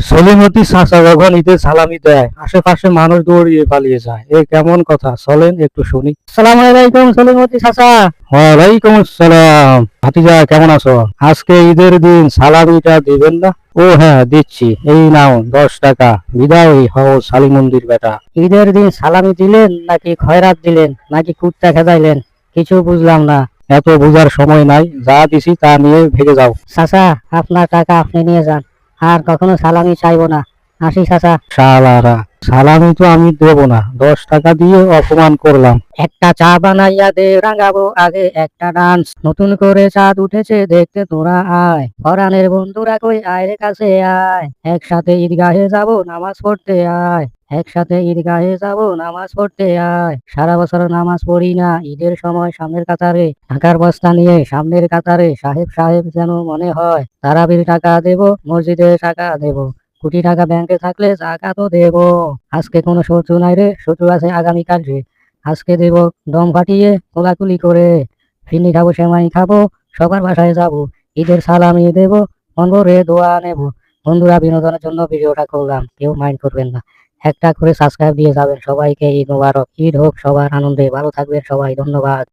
সলিমতি চাচা যখন ঈদের সালামি দেয় আশেপাশে মানুষ দৌড়িয়ে পালিয়ে যায়, এ কেমন কথা? চলেন একটু শুনি। সালাম আলাইকুম সলিমতি চাচা। ওয়ালাইকুম আসসালাম। ভাতিজা কেমন আছো? আজকে ঈদের দিন সালামিটা দিবেন না? ও হ্যাঁ দিচ্ছি, এই নাও 10 টাকা। বিদায় হও সালিমন্দির বেটা। ঈদের দিন সালামি দিলেন নাকি খয়রাত দিলেন নাকি কুত্তা খেদাইলেন? কিছু বুঝলাম না। এত বুঝার সময় নাই, যা দিছি তা নিয়ে ভেগে যাও। চাচা, আপনার টাকা আপনি নিয়ে যান, আর কখনো সালামি চাইবো না। আসি চাচা। শালারা, সালামি তো আমি দেবো না, 10 টাকা দিয়ে অপমান করলাম। একটা চা বানাইয়া দে, রাঙাবো আগে একটা ডান্স। নতুন করে চাঁদ উঠেছে দেখতে তোরা আয়, পরাণের বন্ধুরা কই আয় রে কাছে আয়। একসাথে ঈদগাহে যাব নামাজ পড়তে আয়, একসাথে ঈদগাহে যাব নামাজ পড়তে আয়। সারা বছর নামাজ পড়ি না, ঈদের সময় সামনের কাতারে, ঢাকার বস্তা নিয়ে সামনের কাতারে সাহেব সাহেব যেন মনে হয়। তারাবির টাকা দেব, মসজিদে টাকা দেব, কোটি টাকা ব্যাংকে থাকলে টাকা তো দেব। আজকে কোনো শত্রু নাই রে, শত্রু আছে আগামীকাল রে। আজকে দেব দম ফাটিয়ে কোলাকুলি করে, ফিরনি খাবো সেমাই খাবো, সবার বাসায় যাব, ঈদের সালামি দেব, মন ভরে দোয়া নেব। বন্ধুরা, বিনোদনের জন্য ভিডিওটা করলাম, কেউ মাইন্ড করবেন না। একটা করে সাবস্ক্রাইব দিয়ে যাবেন। সবাইকে ঈদ মোবারক। ঈদ হোক সবার আনন্দে। ভালো থাকবেন সবাই, ধন্যবাদ।